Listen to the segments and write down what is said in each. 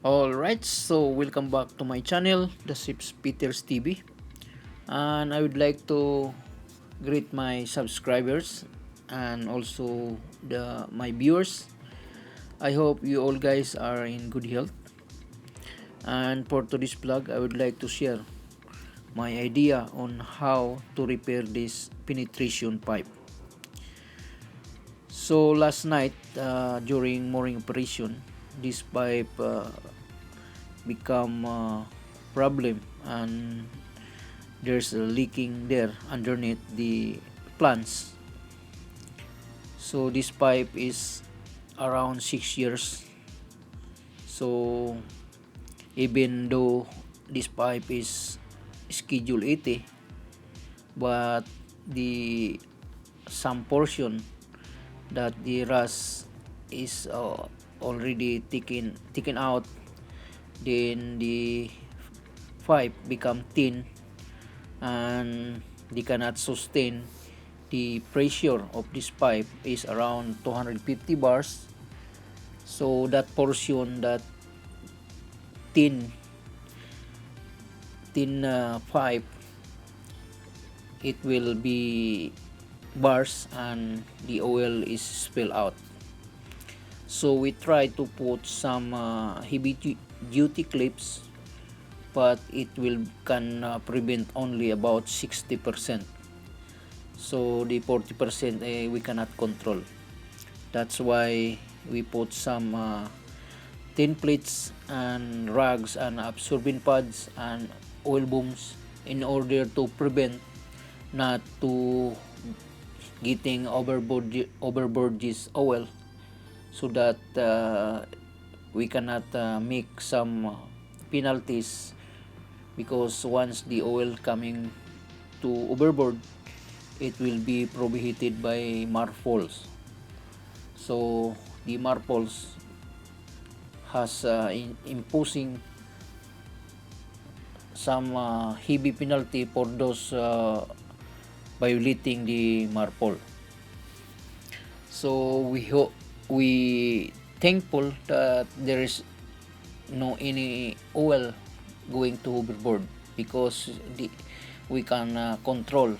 Alright, so welcome back to my channel, The Sips Peters TV. And I would like to greet my subscribers and also my viewers. I hope you all guys are in good health. And for today's vlog, I would like to share my idea on how to repair this penetration pipe. So last night, during morning operation, this pipe become problem, and there's a leaking there underneath the plants. So this pipe is around 6 years. So even though this pipe is schedule 80, but the some portion that the rust is already taken out, then the pipe become thin and they cannot sustain the pressure of this pipe is around 250 bars. So that portion, that thin pipe, it will be burst and the oil is spill out. So we try to put some heavy duty clips, but it will can prevent only about 60%. So the 40% we cannot control. That's why we put some tin plates and rags and absorbent pads and oil booms in order to prevent not to getting overboard this oil, so that we cannot make some penalties, because once the oil coming to overboard, it will be prohibited by marples. So the marples has imposing some heavy penalty for those violating the marpole. So we thankful that there is no any oil going to overboard, because we can control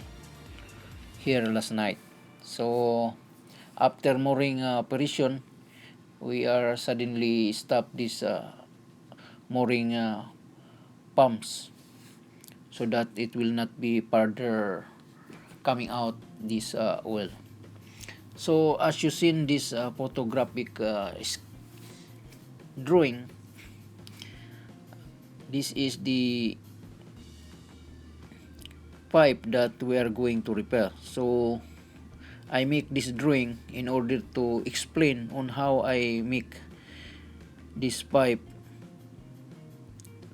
here last night. So after mooring operation, we are suddenly stop this mooring pumps, so that it will not be further coming out this oil. So as you seen this photographic drawing, this is the pipe that we are going to repair. So I make this drawing in order to explain on how I make this pipe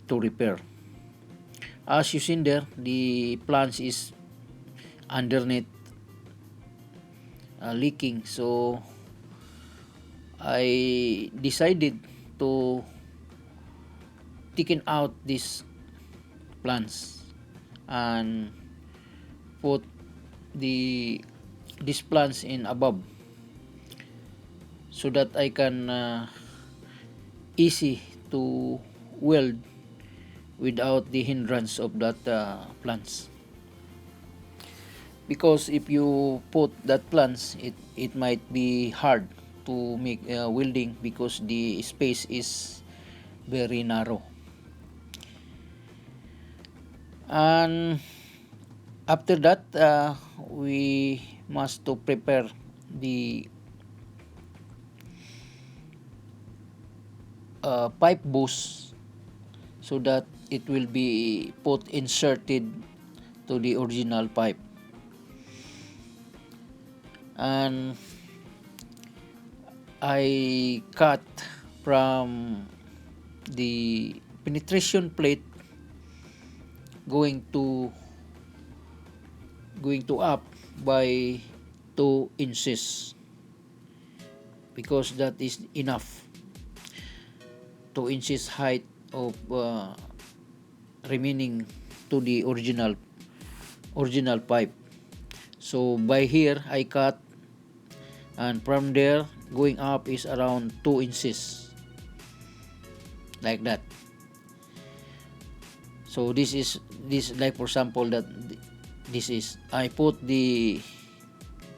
to repair. As you seen there, the plants is underneath leaking. So I decided to taken out these plants and put the these plants in above, so that I can easy to weld without the hindrance of that plants. Because if you put that plants, it might be hard to make welding, because the space is very narrow. And after that, we must to prepare the pipe boost, so that it will be put inserted to the original pipe. And I cut from the penetration plate going to up by 2 inches, because that is enough. 2 inches height of remaining to the original pipe. So by here I cut, and from there going up is around 2 inches. like that. So this like for example that this is I put the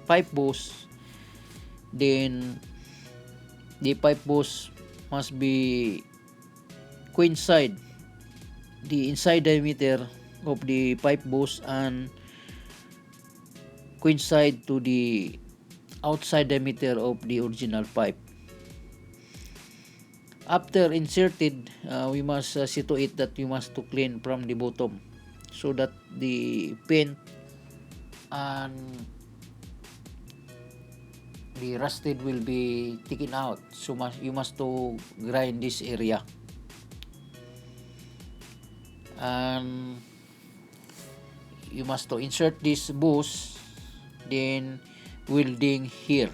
pipe boss, then the pipe boss must be coincide the inside diameter of the pipe boss and coincide to the outside diameter of the original pipe. After inserted, we must see to it that we must to clean from the bottom so that the paint and the rusted will be taken out. So you must to grind this area, and you must to insert this boss, then welding here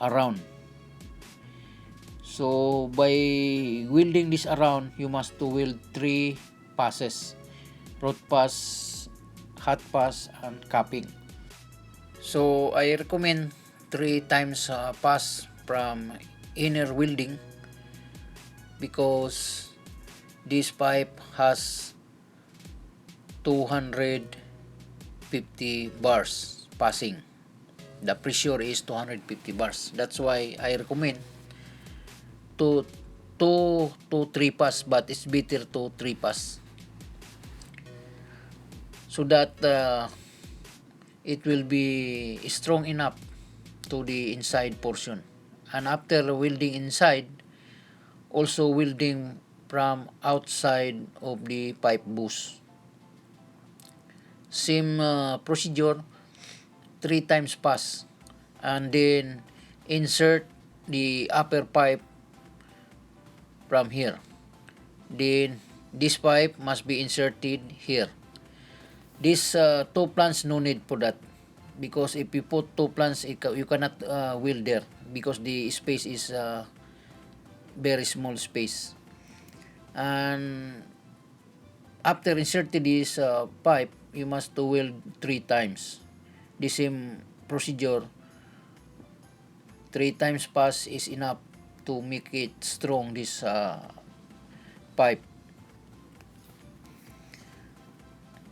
around. So by welding this around, you must to weld 3 passes: root pass, hot pass, and capping. So I recommend 3 times pass from inner welding because this pipe has 250 bars passing. The pressure is 250 bars. That's why I recommend to 3 pass, but it's better to 3 pass so that it will be strong enough to the inside portion. And after welding inside, also welding from outside of the pipe boss. Same procedure, 3 times pass, and then insert the upper pipe from here. Then this pipe must be inserted here. This 2 plants, no need for that, because if you put 2 plants, you cannot weld there because the space is very small space. And after inserting this pipe, you must to weld 3 times. The same procedure, 3 times pass is enough to make it strong, this pipe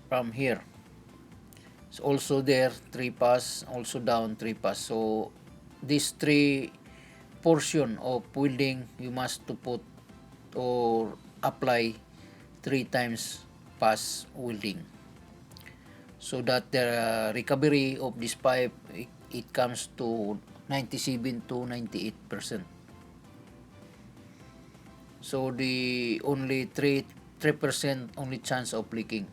from here. So also there 3 pass, also down 3 pass. So this 3 portion of welding you must to put or apply 3 times pass welding, so that the recovery of this pipe it comes to 97 to 98%. So the only 3% only chance of leaking.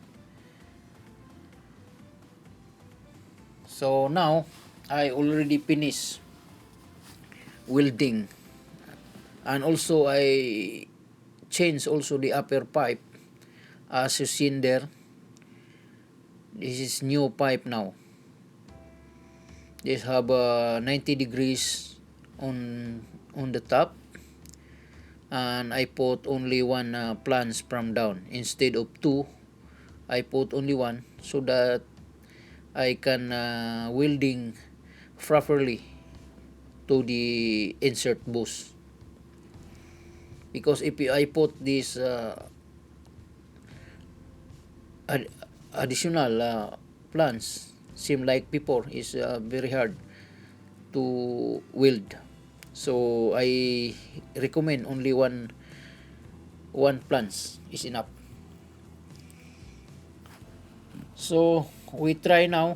So now I already finished welding, and also I changed also the upper pipe. As you seen there, this is new pipe now. This have 90 degrees on the top, and I put only 1 plunge from down instead of 2. I put only 1 so that I can welding properly to the insert boss. Because if I put this additional plants, seem like before is very hard to weld. So I recommend only one plants is enough. So we try now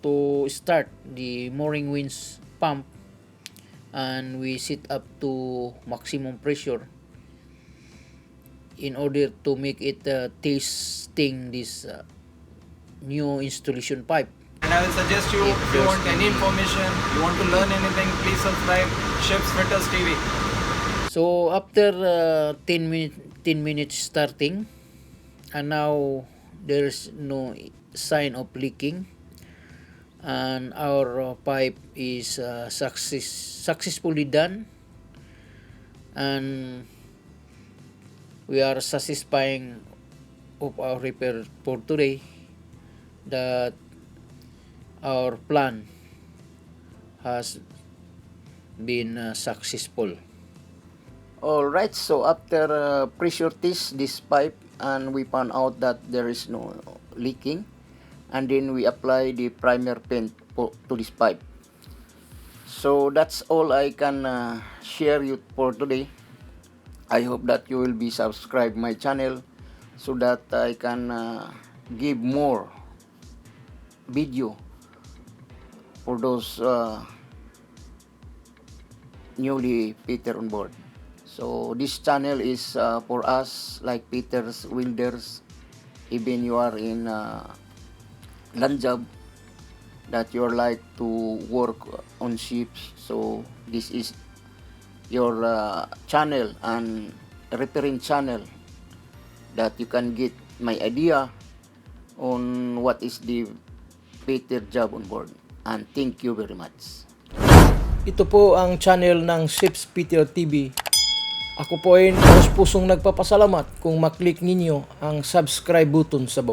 to start the mooring winch pump, and we set up to maximum pressure in order to make it testing this new installation pipe. And I will suggest you, if you want any information, you want to learn anything, please subscribe Ships Fitters TV. So after 10 minutes starting, and now there's no sign of leaking, and our pipe is successfully done, and we are satisfying of our repair for today, that our plan has been successful. Alright, so after pressure test this pipe, and we found out that there is no leaking, and then we apply the primer paint to this pipe. So that's all I can share you for today. I hope that you will be subscribe my channel so that I can give more video for those newly fitter on board. So this channel is for us like fitters, welders, even you are in land job that you are like to work on ships. So this is your channel and repairing channel that you can get my idea on what is the fitter job on board. And thank you very much. Ito po ang channel ng Ships Peter TV. Ako po ay pusong nagpapasalamat kung maklik ninyo ang subscribe button sa baba.